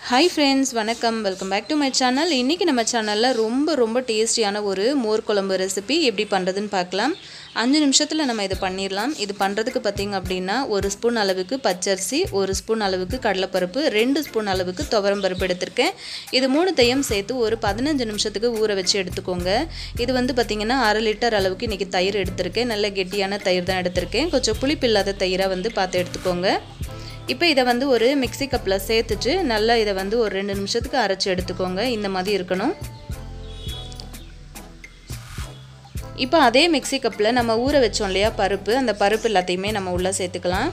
Hi friends, வணக்கம். Welcome back to my channel. இன்னைக்கு நம்ம சேனல்ல ரொம்ப டேஸ்டியான ஒரு மோர்க்குலம்பு ரெசிபி எப்படி பண்றதுன்னு பார்க்கலாம். 5 நிமிஷத்துல நம்ம இத பண்ணிரலாம். இது பண்றதுக்கு பாத்தீங்க அப்படினா 1 ஸ்பூன் அளவுக்கு பச்சரிசி, 1 ஸ்பூன் அளவுக்கு கடலைப்பருப்பு, 2 ஸ்பூன் அளவுக்கு துவரம் பருப்பு எடுத்துர்க்கேன். இது மூணுத்தையும் சேர்த்து ஒரு 15 நிமிஷத்துக்கு ஊற வச்சு எடுத்துக்கோங்க. இது வந்து பாத்தீங்கன்னா 1/2 லிட்டர் அளவுக்கு இன்னைக்கு தயிர் எடுத்துர்க்கேன். நல்ல கெட்டியான தயிர் தான் எடுத்துர்க்கேன். கொஞ்சம் புளிப்பு இல்லாத தயிரா வந்து பார்த்து எடுத்துக்கோங்க. இப்போ இத வந்து ஒரு மிக்ஸி கப்ல சேர்த்துட்டு நல்லா இத வந்து ஒரு 2 நிமிஷத்துக்கு அரைச்சு எடுத்துக்கோங்க. இந்த மாதிரி இருக்கணும். இப்போ அதே மிக்ஸி கப்ல நம்ம ஊற வெச்சோம் இல்லையா பருப்பு, அந்த பருப்பு எல்லாத்தையுமே நம்ம உள்ள சேர்த்துக்கலாம்.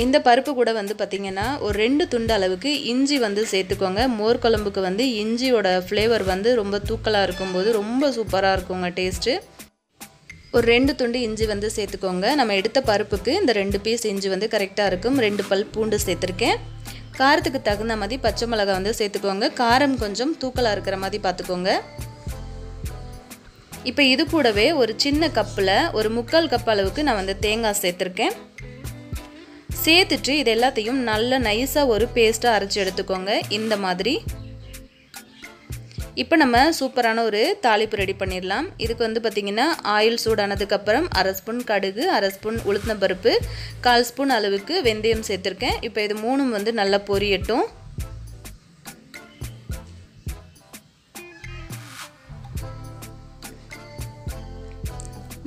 இந்த பருப்பு கூட வந்து பாத்தீங்கன்னா ஒரு 2 துண்டு அளவுக்கு இஞ்சி வந்து சேர்த்துக்கோங்க. மோர் குழம்புக்கு வந்து இஞ்சியோட ஃப்ளேவர் வந்து ரொம்ப தூக்கலா இருக்கும்போது ரொம்ப சூப்பரா இருக்குங்க டேஸ்ட். ஒரு 2 துண்டு இஞ்சி வந்து சேர்த்துக்கோங்க. நம்ம எடுத்த பருப்புக்கு இந்த 2 பீஸ் இஞ்சி வந்து கரெக்ட்டா இருக்கும். 2 பல் பூண்டு சேர்த்திருக்கேன். காரத்துக்கு தகுந்த மாதிரி பச்சை மிளகாய் வந்து சேர்த்துக்கோங்க. காரம் கொஞ்சம் தூக்கலா இருக்கிற மாதிரி பாத்துக்கோங்க. இப்போ இது கூடவே ஒரு சின்ன கப்ல ஒரு 1/4 கப் அளவுக்கு நான் வந்து தேங்காய் சேர்த்திருக்கேன். சேர்த்துட்டு இது எல்லாத்தையும் நல்ல நைஸா ஒரு பேஸ்டா அரைச்சு எடுத்துக்கோங்க. இந்த மாதிரி இப்போ நம்ம சூப்பரான ஒரு தாளிப்பு ரெடி பண்ணிரலாம். இதுக்கு வந்து பாத்தீங்கன்னா ஆயில் சூடானதுக்கு அப்புறம் 1/2 ஸ்பூன் கடுகு, 1/2 ஸ்பூன் உளுத்தம் பருப்பு, 1/4 ஸ்பூன் அளவுக்கு வெந்தயம் சேர்த்திருக்கேன். இப்போ இது மூணும் வந்து நல்லா பொரியட்டும்.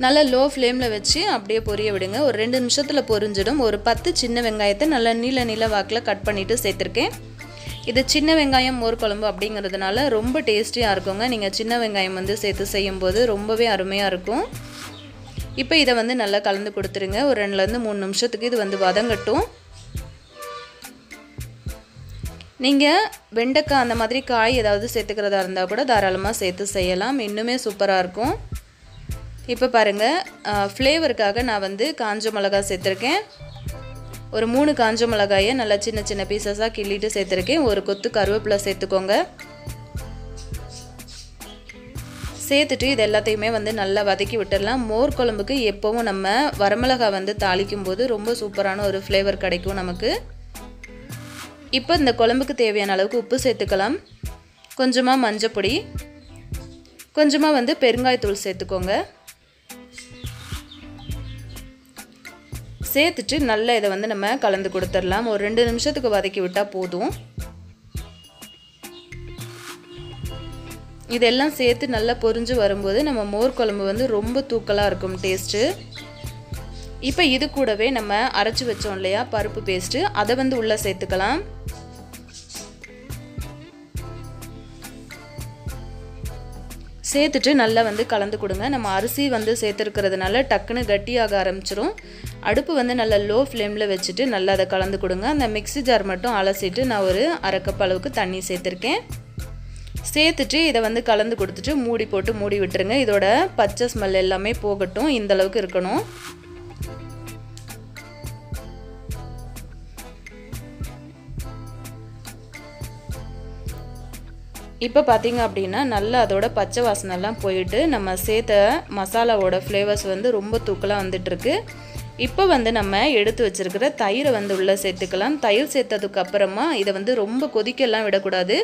நல்லா லோ ஃப்ளேம்ல வச்சு அப்படியே பொரிய விடுங்க. ஒரு 2 நிமிஷத்துல பொரிஞ்சிடும். ஒரு 10 சின்ன வெங்காயத்தை நல்லா நீல வாக்குல கட் பண்ணிட்டு சேர்த்திருக்கேன். இது சின்ன வெங்காயம் மோர் குழம்பு அப்படிங்கிறதுனால ரொம்ப டேஸ்டியா இருக்குங்க. நீங்க சின்ன வெங்காயம் வந்து சேர்த்து செய்யும்போது ரொம்பவே அருமையா இருக்கும். இப்போ இத வந்து நல்லா கலந்து கொடுத்துருங்க. ஒரு 2ல இருந்து 3 நிமிஷத்துக்கு இது வந்து வதங்கட்டும். நீங்க வெண்டைக்காய் அந்த மாதிரி காய் ஏதாவது சேர்த்துக்கிறதா இருந்தா கூட தாராளமா சேர்த்து செய்யலாம். இன்னுமே சூப்பரா இருக்கும். இப்போ பாருங்க ஃப்ளேவருக்காக நான் வந்து காஞ்ச மிளகாய் சேர்த்திருக்கேன். ஒரு 3 காஞ்ச மிளகாயை நல்லா சின்ன பீசஸா கிள்ளிட்டு சேர்த்திருக்கேன். ஒரு கொத்து கருவேப்பிலை சேர்த்துக்கோங்க. சேர்த்துட்டு இது எல்லாத்தையுமே வந்து நல்லா வதக்கி விட்டுறலாம். மோர் குழம்புக்கு எப்பவும் நம்ம வரமிளகாய் வந்து தாளிக்கும் போது ரொம்ப சூப்பரான ஒரு ஃப்ளேவர் கிடைக்கும் நமக்கு. இப்போ இந்த குழம்புக்கு தேவையான அளவுக்கு உப்பு சேர்த்துக்கலாம். கொஞ்சமா மஞ்சள் பொடி, கொஞ்சமா வந்து பெருங்காயத்தூள் சேர்த்துக்கோங்க. சேர்த்துட்டு நல்லா இத வந்து நம்ம கலந்து கொடுத்துறலாம். ஒரு 2 நிமிஷத்துக்கு வதக்கி விட்டா போதும். இதெல்லாம் சேர்த்து நல்லா பொரிஞ்சு வரும்போது நம்ம மோர் குழம்பு வந்து ரொம்ப தூக்கலா இருக்கும் டேஸ்ட். இப்போ இது கூடவே நம்ம அரைச்சு வச்சோம் இல்லையா பருப்பு பேஸ்ட், அதை வந்து உள்ள சேர்த்துக்கலாம். சேர்த்துட்டு நல்லா வந்து கலந்து கொடுங்க. நம்ம அரிசி வந்து சேர்த்துக்கிறதுனால டக்குன்னு கட்டியாக ஆரம்பிச்சிரும். அடுப்பு வந்து நல்லா லோ ஃப்ளேம்ல வச்சுட்டு நல்லா அதை கலந்து கொடுங்க. அந்த மிக்ஸி ஜார் மட்டும் அலசிட்டு நான் ஒரு 1/2 கப் அளவுக்கு தண்ணி சேர்த்திருக்கேன். சேர்த்துட்டு இதை வந்து கலந்து கொடுத்துட்டு மூடி போட்டு மூடி விட்டுருங்க. இதோட பச்சை ஸ்மெல் எல்லாமே போகட்டும். இந்த அளவுக்கு இருக்கணும். இப்போ பாத்தீங்க அப்படின்னா நல்லா அதோட பச்சை வாசனை எல்லாம் போயிட்டு நம்ம சேர்த்த மசாலாவோட ஃப்ளேவர்ஸ் வந்து ரொம்ப தூக்கலா வந்துட்டு இருக்கு. இப்போ வந்து நம்ம எடுத்து வச்சிருக்கிற தயிரை வந்து உள்ள சேர்த்துக்கலாம். தயிர் சேர்த்ததுக்கு அப்புறமா இதை வந்து ரொம்ப கொதிக்கலாம் விடக்கூடாது.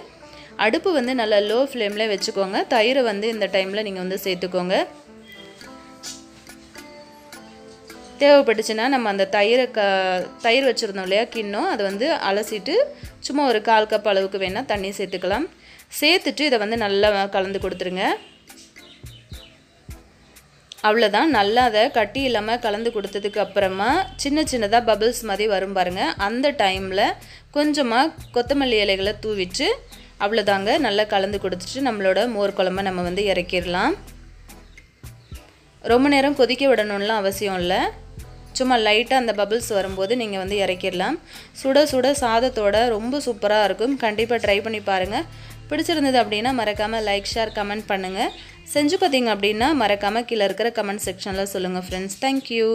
அடுப்பு வந்து நல்லா லோ ஃப்ளேம்ல வச்சுக்கோங்க. தயிரை வந்து இந்த டைம்ல நீங்க வந்து சேர்த்துக்கோங்க. தேவைப்பட்டுச்சுன்னா நம்ம அந்த தயிர் வச்சிருந்தோம் இல்லையா கிண்ணம், அதை வந்து அலசிட்டு சும்மா ஒரு 1/4 கப் அளவுக்கு வேணா தண்ணி சேர்த்துக்கலாம். சேர்த்துட்டு இதை வந்து நல்லா கலந்து கொடுத்துருங்க. அவ்வளோதான். நல்லா அதை கட்டி இல்லாமல் கலந்து கொடுத்ததுக்கு அப்புறமா சின்னதா பபிள்ஸ் மாதிரி வரும் பாருங்க. அந்த டைமில் கொஞ்சமாக கொத்தமல்லி இலைகளை தூவிட்டு அவ்வளோதாங்க நல்லா கலந்து கொடுத்துட்டு நம்மளோட மோர் குழம்பை நம்ம வந்து இறக்கிடலாம். ரொம்ப நேரம் கொதிக்க விடணும்லாம் அவசியம் இல்லை. சும்மா லைட்டாக அந்த பபிள்ஸ் வரும்போது நீங்கள் வந்து இறக்கிடலாம். சுட சாதத்தோட ரொம்ப சூப்பராக இருக்கும். கண்டிப்பாக ட்ரை பண்ணி பாருங்கள். பிடிச்சிருந்தது அப்படின்னா மறக்காமல் லைக், ஷேர், கமெண்ட் பண்ணுங்கள். செஞ்சு பார்த்தீங்க அப்படின்னா மறக்காமல் கீழே இருக்கிற கமெண்ட் செக்ஷனில் சொல்லுங்கள் ஃப்ரெண்ட்ஸ். தேங்க்யூ.